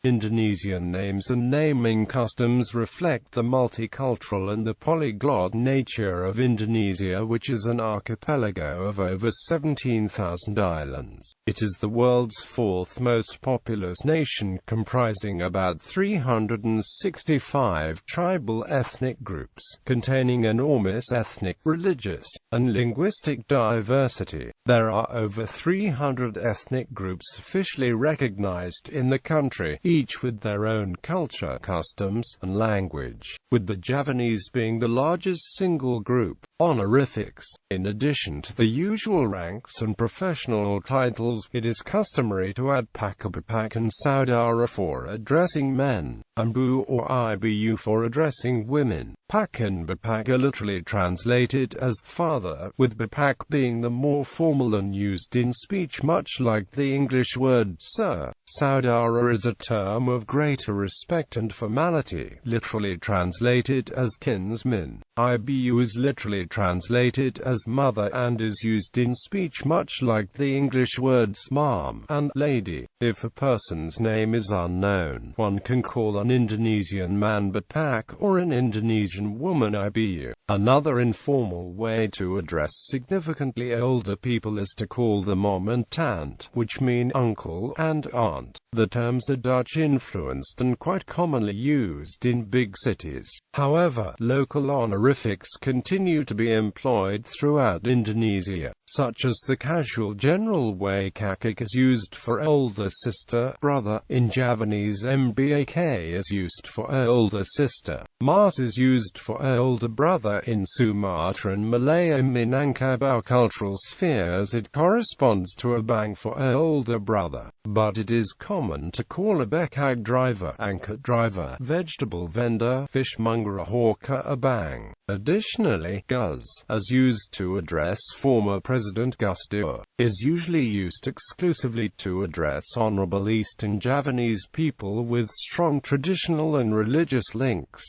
Indonesian names and naming customs reflect the multicultural and the polyglot nature of Indonesia, which is an archipelago of over 17,000 islands. It is the world's fourth most populous nation, comprising about 365 tribal ethnic groups, containing enormous ethnic, religious, and linguistic diversity. There are over 300 ethnic groups officially recognized in the country, each with their own culture, customs, and language, with the Javanese being the largest single group. Honorifics. In addition to the usual ranks and professional titles, it is customary to add Pak and Saudara for addressing men, and Bu or Ibu for addressing women. Pak and Bapak are literally translated as father, with Bapak being the more formal and used in speech, much like the English word sir. Saudara is a term of greater respect and formality, literally translated as kinsman. Ibu is literally translated as mother and is used in speech much like the English words mom and lady. If a person's name is unknown, one can call an Indonesian man Bapak or an Indonesian woman Ibu. Another informal way to address significantly older people is to call them oom and tant, which mean uncle and aunt. The terms are Dutch-influenced and quite commonly used in big cities. However, local honorifics continue to be employed throughout Indonesia, such as the casual general way kakak is used for older sister, brother. In Javanese, mbak is used for older sister. Mas is used for older brother. In Sumatra and Malaya Minangkabau cultural spheres, it corresponds to a bang for older brother, but it is common to call a bekak driver, angkot driver, vegetable vendor, fishmonger, a hawker a bang. Additionally, Gus, as used to address former President Gus Dur, is usually used exclusively to address Honorable Eastern Javanese people with strong traditional and religious links.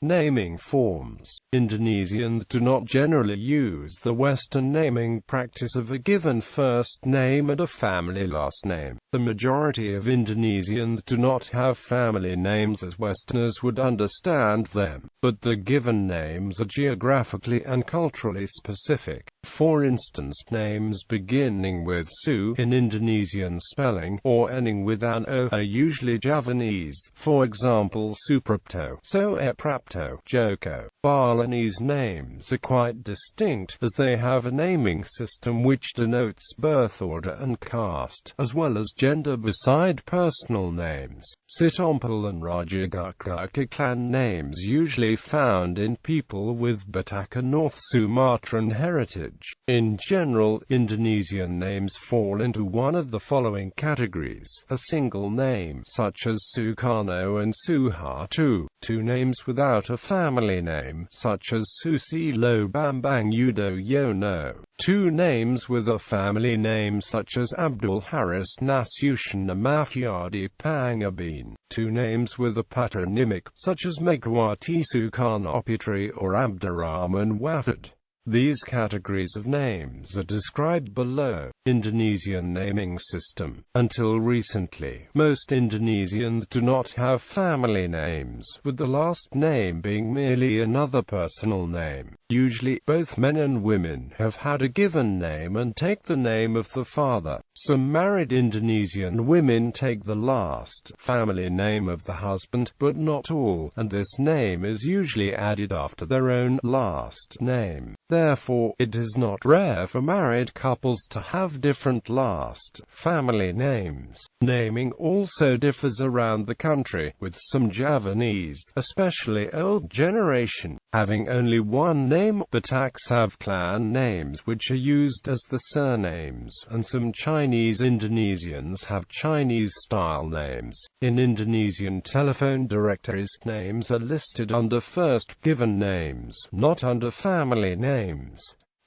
Naming forms. Indonesians do not generally use the Western naming practice of a given first name and a family last name. The majority of Indonesians do not have family names as Westerners would understand them, but the given names are geographically and culturally specific. For instance, names beginning with Su in Indonesian spelling, or ending with an O, are usually Javanese. For example, Suprapto, Soeprapto, Joko. Balinese names are quite distinct, as they have a naming system which denotes birth order and caste, as well as gender beside personal names. Sitompul and Rajagakak are clan names usually found in people with Batak and North Sumatran heritage. In general, Indonesian names fall into one of the following categories: a single name, such as Sukarno and Suharto; two names without a family name, such as Susilo Bambang Yudhoyono; two names with a family name, such as Abdul Haris Nasution Mafiadi Pangabin; two names with a patronymic, such as Megawati Sukarnoputri or Abdurrahman Wafid. These categories of names are described below. Indonesian naming system. Until recently, most Indonesians do not have family names, with the last name being merely another personal name. Usually, both men and women have had a given name and take the name of the father. Some married Indonesian women take the last family name of the husband, but not all, and this name is usually added after their own last name. Therefore, it is not rare for married couples to have different last family names. Naming also differs around the country, with some Javanese, especially old generation, having only one name. Bataks have clan names which are used as the surnames, and some Chinese Indonesians have Chinese-style names. In Indonesian telephone directories, names are listed under first given names, not under family names.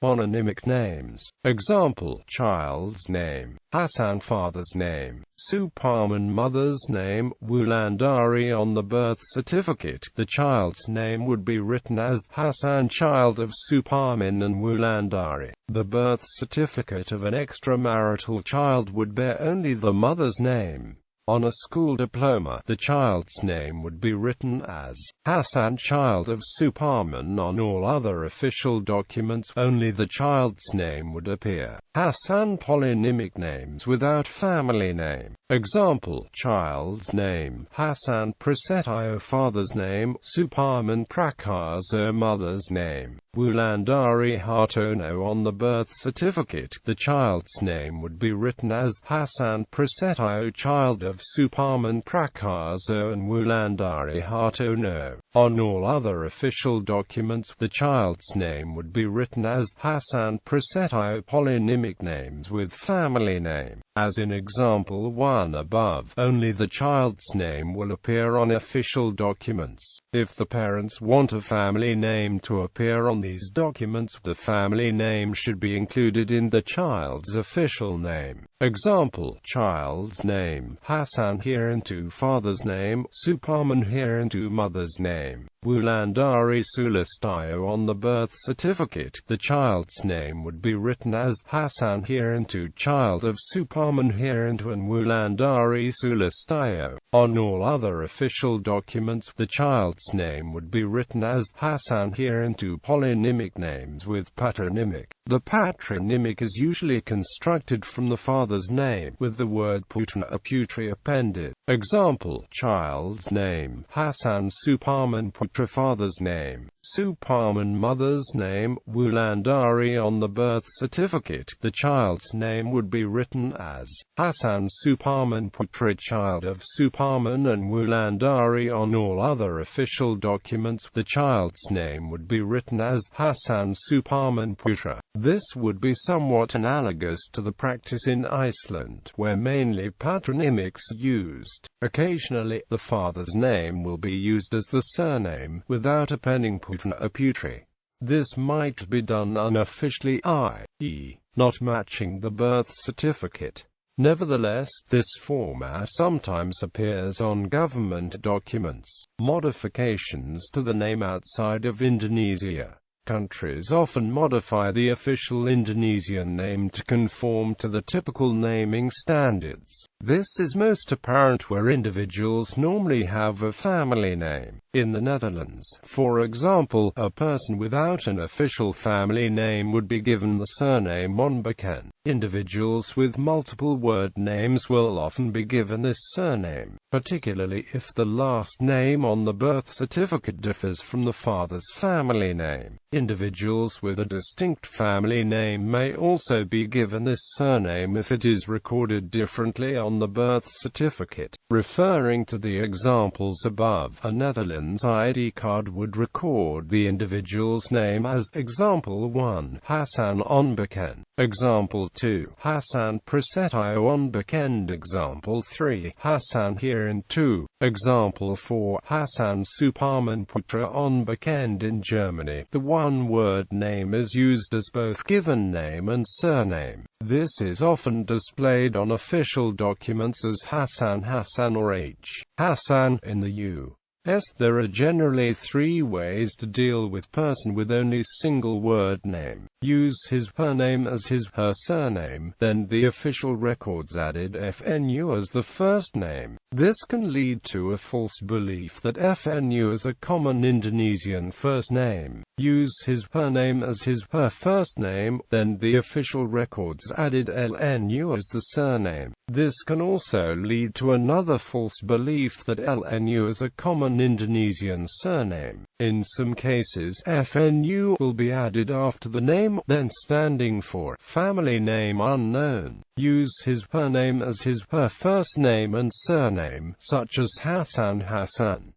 Patronymic names. Example: child's name, Hasan; father's name, Suparman; mother's name, Wulandari. On the birth certificate, the child's name would be written as Hasan, child of Suparman and Wulandari. The birth certificate of an extramarital child would bear only the mother's name. On a school diploma, the child's name would be written as Hassan, child of Suparman. On all other official documents, only the child's name would appear. Hassan. Polynymic names without family name. Example: child's name Hassan Prasetyo, father's name Suparman Prakarso, mother's name Wulandari Hartono. On the birth certificate, the child's name would be written as Hassan Prasetyo, child of Suparman Prakarso and Wulandari Hartono. On all other official documents, the child's name would be written as Hassan Prasetyo. Polynymic names with family name, as in example 1 above, only the child's name will appear on official documents. If the parents want a family name to appear on these documents, the family name should be included in the child's official name. Example: child's name Hassan into father's name Suparman into mother's name Wulandari Sulistyo. On the birth certificate, the child's name would be written as Hassan into child of Suparman into and Wulandari Sulistyo. On all other official documents, the child's name would be written as Hassan into polynymic names with patronymic. The patronymic is usually constructed from the father's name, with the word Putri appended. Example: child's name Hassan Suparman Putra, father's name Suparman, mother's name Wulandari. On the birth certificate, the child's name would be written as Hassan Suparman Putra, child of Suparman and Wulandari. On all other official documents, the child's name would be written as Hassan Suparman Putra. This would be somewhat analogous to the practice in Iceland, where mainly patronymics are used. Occasionally, the father's name will be used as the surname, without appending Putri. This might be done unofficially, i.e., not matching the birth certificate. Nevertheless, this format sometimes appears on government documents. Modifications to the name outside of Indonesia. Countries often modify the official Indonesian name to conform to the typical naming standards. This is most apparent where individuals normally have a family name. In the Netherlands, for example, a person without an official family name would be given the surname Onbekend. Individuals with multiple word names will often be given this surname, particularly if the last name on the birth certificate differs from the father's family name. Individuals with a distinct family name may also be given this surname if it is recorded differently on the birth certificate. Referring to the examples above, a Netherlands ID card would record the individual's name as example 1, Hassan Onbekend, example 2, Hassan Prasetyo Onbekend, example 3, Hassan Herintu, example 4, Hassan Suparman Putra Onbekend. In Germany, the one-word name is used as both given name and surname. This is often displayed on official documents as Hassan or H. Hassan. In the U.S., there are generally 3 ways to deal with person with only single-word name. Use his/her name as his/her surname, then the official records added FNU as the first name. This can lead to a false belief that FNU is a common Indonesian first name. Use his/her name as his/her first name, then the official records added LNU as the surname. This can also lead to another false belief that LNU is a common Indonesian surname. In some cases, FNU will be added after the name, then standing for family name unknown. Use his/her name as his/her first name and surname, such as Hassan.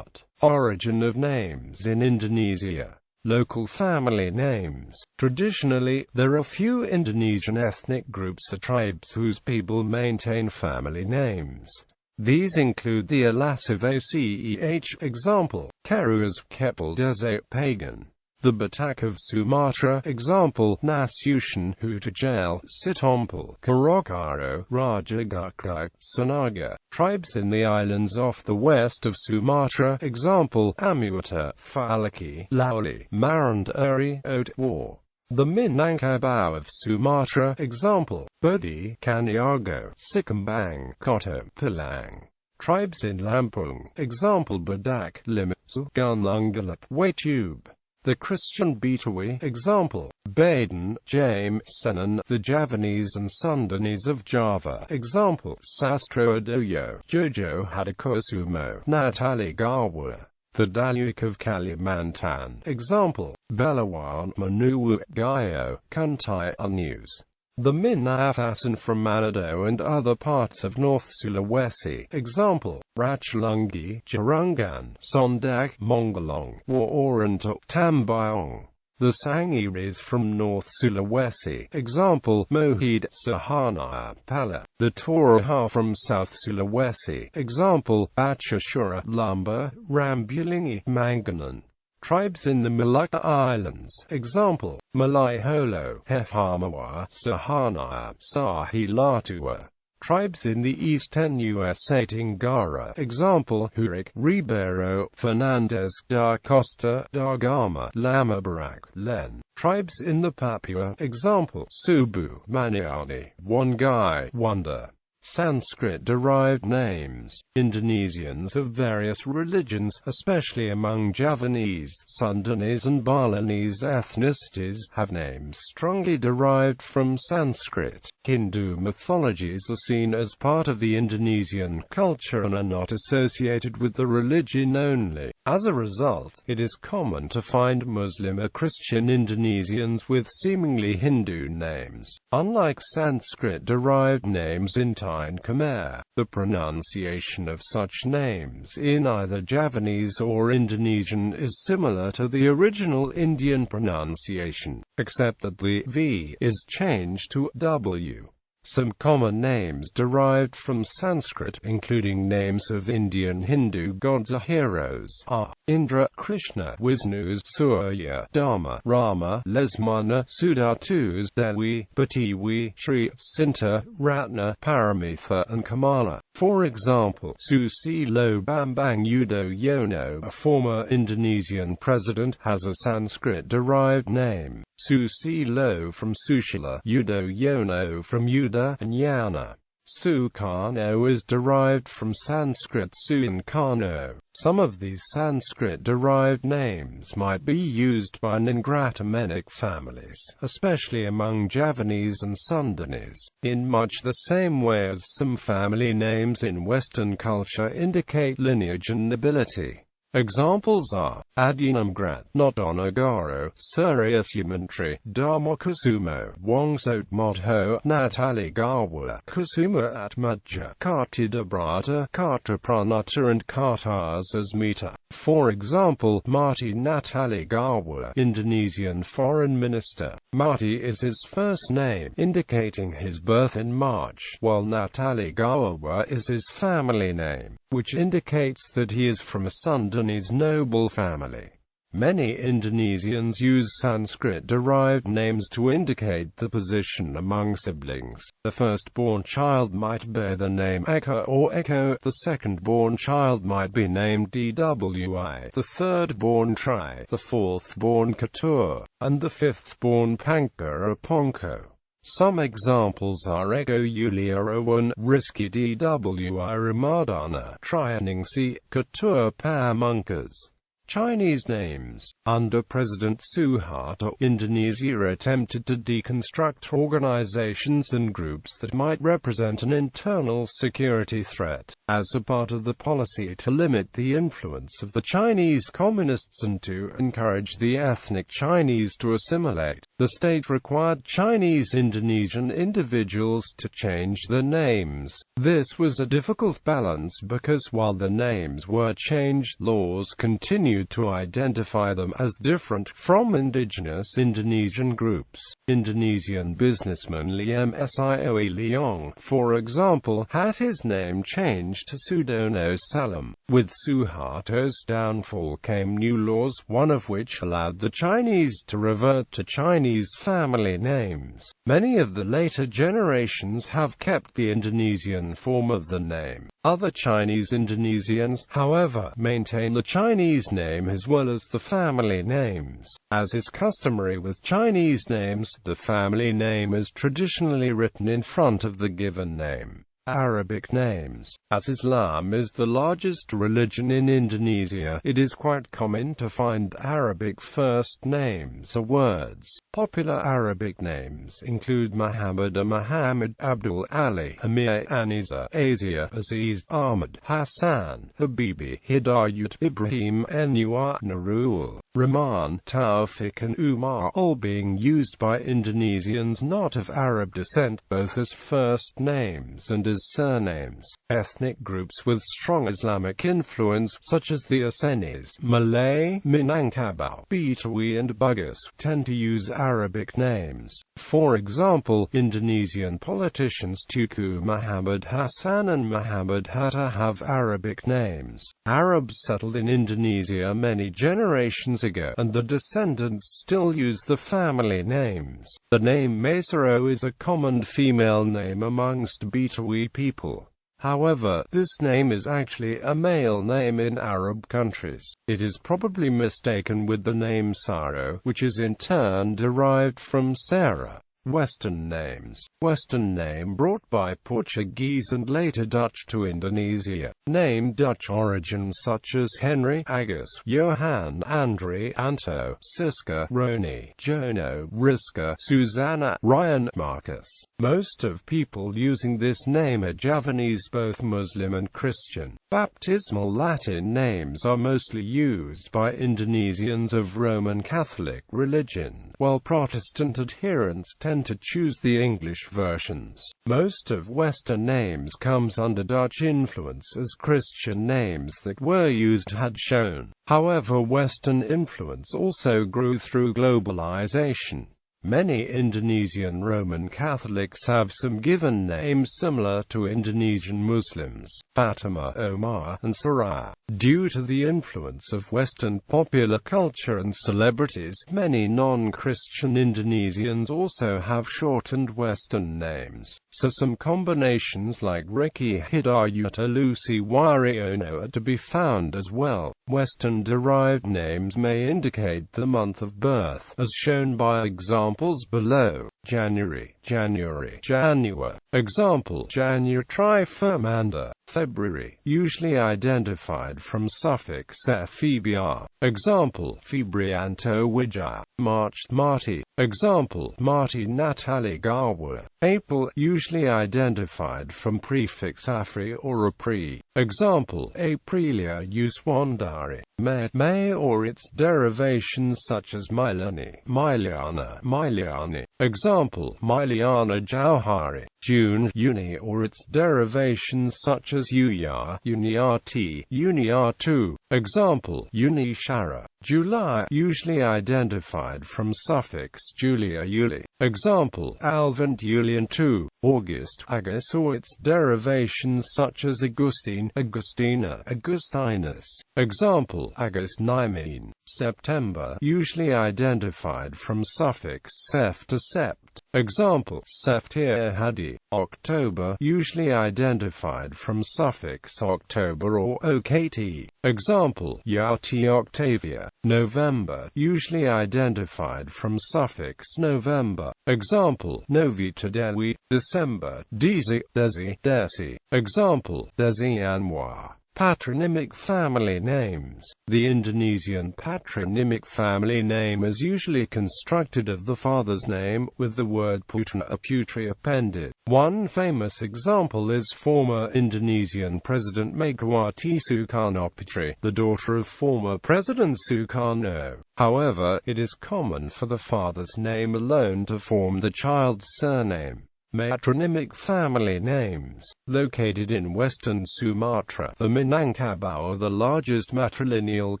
Origin of names in Indonesia. Local family names. Traditionally, there are few Indonesian ethnic groups or tribes whose people maintain family names. These include the Alasavaceh, example, Karuas Kepel Desert Pagan. The Batak of Sumatra, example, Nasution Hutajal, Sitompul, Karokaro, Rajagakak, Sanaga. Tribes in the islands off the west of Sumatra, example, Amuata, Falaki, Lauli, Maranduri, Otwar. The Minangkabau of Sumatra, example, Budi, Kaniargo, Sikambang, Koto, Pilang. Tribes in Lampung, example Badak, Limitsu, Gunungalap, Waitube. The Christian Betawi, example, Baden, Jame, Senan. The Javanese and Sundanese of Java, example, Sastroadoyo, Jojo Hadakosumo, Natali Gawa. The Dalyuk of Kalimantan, example, Belawan, Manuwu, Gayo, Kuntai News. The Minatasan from Manado and other parts of North Sulawesi, example, Ratchalungi, Jarungan, Sondak, Mongolong, Waorantuk, Tambayong. The Sangiris from North Sulawesi, example, Mohid, Sahanaya, Pala. The Toraha from South Sulawesi, example, Bachashura, Lumba, Rambulingi, Manganan. Tribes in the Molucca Islands, example, Malay Holo, Hefamawa, Sahanaya, Sahilatua. Tribes in the eastern USA Tingara, example, Hurik, Ribeiro, Fernandez, da Costa, da Gama, Lamabarak, Len. Tribes in the Papua, example, Subu, Maniani, Wangai, Wanda. Sanskrit-derived names. Indonesians of various religions, especially among Javanese, Sundanese and Balinese ethnicities, have names strongly derived from Sanskrit. Hindu mythologies are seen as part of the Indonesian culture and are not associated with the religion only. As a result, it is common to find Muslim or Christian Indonesians with seemingly Hindu names. Unlike Sanskrit-derived names in Thai and Khmer, the pronunciation of such names in either Javanese or Indonesian is similar to the original Indian pronunciation, except that the V is changed to W. Some common names derived from Sanskrit, including names of Indian Hindu gods or heroes, are Indra, Krishna, Vishnu, Surya, Dharma, Rama, Lesmana, Sudatus, Dewi, Batiwi, Sri, Sinta, Ratna, Paramitha and Kamala. For example, Susilo Bambang Yudhoyono, a former Indonesian president, has a Sanskrit-derived name, Susilo from Sushila, Yudhoyono from Yuddha and Yana. Sukarno is derived from Sanskrit Suinkarno. Some of these Sanskrit-derived names might be used by Ningratamenik families, especially among Javanese and Sundanese, in much the same way as some family names in Western culture indicate lineage and nobility. Examples are Adinamgrat, Nodonegoro, Sirius Yamantri, Dharma Kusumo, Wongsot Modho, Natali Gawa, Kusuma Atmadja, Kartidabrata, Kartapranata and Kartas Asmita. For example, Marty Natali Gawa, Indonesian Foreign Minister. Marty is his first name, indicating his birth in March, while Natali Gawa is his family name, which indicates that he is from a Sundanese noble family. Many Indonesians use Sanskrit-derived names to indicate the position among siblings. The firstborn child might bear the name Eka or Eko, the second-born child might be named Dwi, the third-born Tri, the fourth-born Katur, and the fifth-born Panka or Ponko. Some examples are Ego Yuliarawan, Rizki Dwi Ramadana, Trianingsi, Katur Pamungkas. Chinese names. Under President Suharto, Indonesia attempted to deconstruct organizations and groups that might represent an internal security threat, as a part of the policy to limit the influence of the Chinese communists and to encourage the ethnic Chinese to assimilate. The state required Chinese Indonesian individuals to change their names. This was a difficult balance because while the names were changed, laws continued to identify them as different from indigenous Indonesian groups. Indonesian businessman Liam Sioe Leong, for example, had his name changed to Sudono Salam. With Suharto's downfall came new laws, one of which allowed the Chinese to revert to Chinese family names. Many of the later generations have kept the Indonesian form of the name. Other Chinese Indonesians, however, maintain the Chinese name name as well as the family names. As is customary with Chinese names, the family name is traditionally written in front of the given name. Arabic names. As Islam is the largest religion in Indonesia, it is quite common to find Arabic first names or words. Popular Arabic names include Muhammad, Muhammad, Abdul, Ali, Amir, Anisa, Asia, Aziz, Ahmad, Hassan, Habibi, Hidayat, Ibrahim, Anwar, Nurul, Rahman, Taufik and Umar, all being used by Indonesians not of Arab descent both as first names and as surnames. Ethnic groups with strong Islamic influence, such as the Acehnese, Malay, Minangkabau, Betawi and Bugis, tend to use Arabic names. For example, Indonesian politicians Tuku Muhammad Hassan and Muhammad Hatta have Arabic names. Arabs settled in Indonesia many generations ago, and the descendants still use the family names. The name Maesaro is a common female name amongst Betawi people. However, this name is actually a male name in Arab countries. It is probably mistaken with the name Saro, which is in turn derived from Sarah. Western names. Western name brought by Portuguese and later Dutch to Indonesia. Name Dutch origins such as Henry, Agus, Johan, Andre, Anto, Siska, Roni, Jono, Riska, Susanna, Ryan, Marcus. Most of people using this name are Javanese, both Muslim and Christian. Baptismal Latin names are mostly used by Indonesians of Roman Catholic religion, while Protestant adherents tend to choose the English versions. Most of Western names comes under Dutch influence, as Christian names that were used had shown. However, Western influence also grew through globalization. Many Indonesian Roman Catholics have some given names similar to Indonesian Muslims, Fatima, Omar, and Sarah. Due to the influence of Western popular culture and celebrities, many non-Christian Indonesians also have shortened Western names. So some combinations like Ricky, Hidayuta, Lucy, Wariono are to be found as well. Western-derived names may indicate the month of birth, as shown by examples below. January, January, January. Example, January Trifirmanda. February, usually identified from suffix -febr. Example, Febrianto Wijaya. March, Marti. Example, Marti Natali Gawa. April, usually identified from prefix afri or apri. Example, Aprilia Yuswandari. May or its derivations such as Milani, Miliana, Miliani. Example, Miliana Jauhari. June, Uni or its derivations such as Uya, Uniati, Uniatu. Example, Unishara. July, usually identified from suffix Julia, Yuli. Example, Alvin Julian II. August, Agus or its derivations such as Augustine, Augustina, Augustinus. Example, Agus Naimin. September, usually identified from suffix sef to sept. Example, Seftir Hadi. October, usually identified from suffix October or okt. Example, Yauti Octavia. November, usually identified from suffix November. Example, Novita Dewi. December, Desi, Desi, Desi. Example, Desi Anwar. Patronymic family names. The Indonesian patronymic family name is usually constructed of the father's name, with the word putra or putri appended. One famous example is former Indonesian President Megawati Soekarnoputri, the daughter of former President Sukarno. However, it is common for the father's name alone to form the child's surname. Patronymic family names. Located in western Sumatra, the Minangkabau are the largest matrilineal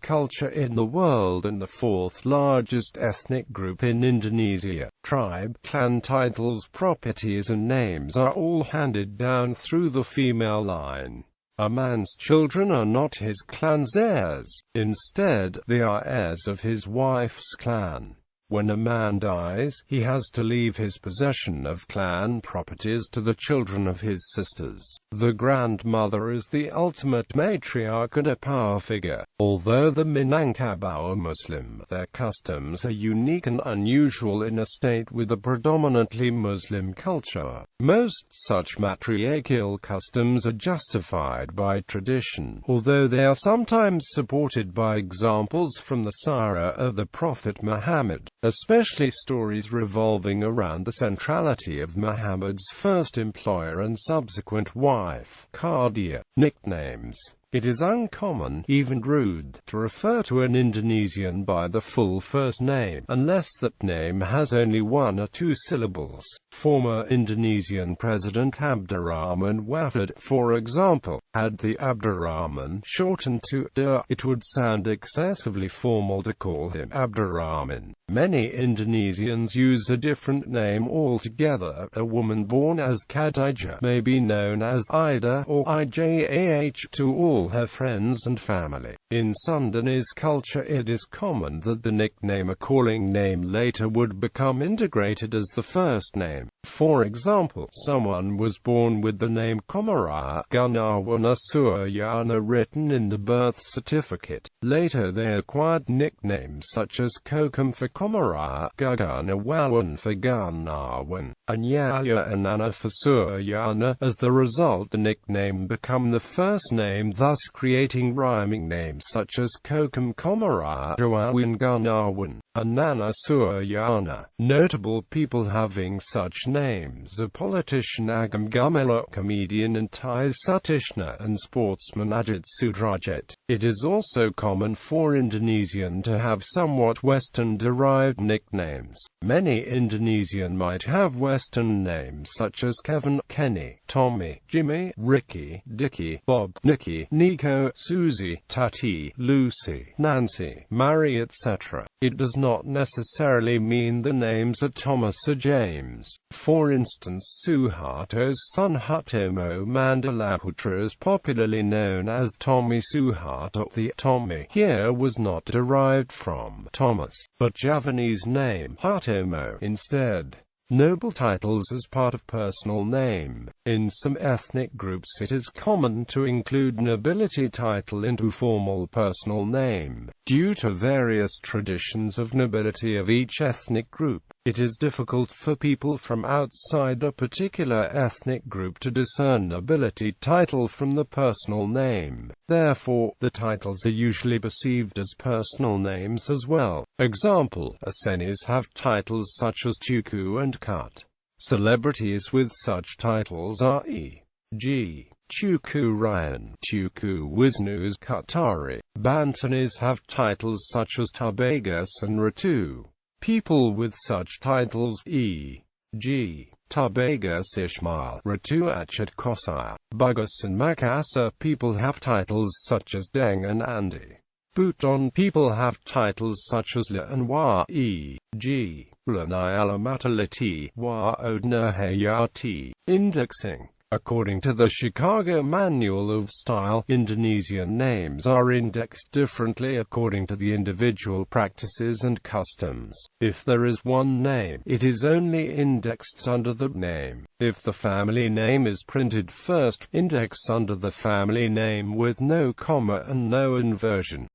culture in the world and the fourth largest ethnic group in Indonesia. Tribe, clan titles, properties and names are all handed down through the female line. A man's children are not his clan's heirs. Instead, they are heirs of his wife's clan. When a man dies, he has to leave his possession of clan properties to the children of his sisters. The grandmother is the ultimate matriarch and a power figure. Although the Minangkabau are Muslim, their customs are unique and unusual in a state with a predominantly Muslim culture. Most such matriarchal customs are justified by tradition, although they are sometimes supported by examples from the Sirah of the Prophet Muhammad, especially stories revolving around the centrality of Muhammad's first employer and subsequent wife, Khadijah. Nicknames. It is uncommon, even rude, to refer to an Indonesian by the full first name, unless that name has only one or two syllables. Former Indonesian President Abdurrahman Wafid, for example, had the Abdurrahman shortened to Der. It would sound excessively formal to call him Abdurrahman. Many Indonesians use a different name altogether. A woman born as Khadijah may be known as Ida or Ijah to all her friends and family. In Sundanese culture, it is common that the nickname or calling name later would become integrated as the first name. For example, someone was born with the name Komara Gunawana Suryana written in the birth certificate. Later they acquired nicknames such as Kokum for Komara, Gugunawan for Gunawan, and Yaya and Anna for Suryana. As the result, the nickname became the first name, thus creating rhyming names such as Kokum Komara, Jawawin Gunawan, and Nana Suryana. Notable people having such names are politician Agam Gumelar, comedian and Thai Sutishna, and sportsman Ajit Sudrajat. It is also common for Indonesian to have somewhat Western-derived nicknames. Many Indonesian might have Western names such as Kevin, Kenny, Tommy, Jimmy, Ricky, Dicky, Bob, Nicky, Nico, Susie, Tati, Lucy, Nancy, Mary, etc. It does not necessarily mean the names are Thomas or James. For instance, Suharto's son Hutomo Mandalaputra is popularly known as Tommy Suharto. The Tommy here was not derived from Thomas, but Javanese name Hutomo instead. Noble titles as part of personal name. In some ethnic groups it is common to include nobility title into formal personal name. Due to various traditions of nobility of each ethnic group, it is difficult for people from outside a particular ethnic group to discern nobility title from the personal name. Therefore, the titles are usually perceived as personal names as well. Example, Asenis have titles such as Tuku and Cut. Celebrities with such titles are e.g. Tuku Ryan, Tuku Wisnus Kutari. Bantanis have titles such as Tabagus and Ratu. People with such titles e.g. Tabagus Ishmael, Ratu Achat Kosaya, Bagus and Makassar. People have titles such as Deng and Andi. Buton people have titles such as La and Wa, e.g. Lanayala Mataliti, Wa Odnahayati. Indexing. According to the Chicago Manual of Style, Indonesian names are indexed differently according to the individual practices and customs. If there is one name, it is only indexed under that name. If the family name is printed first, index under the family name with no comma and no inversion.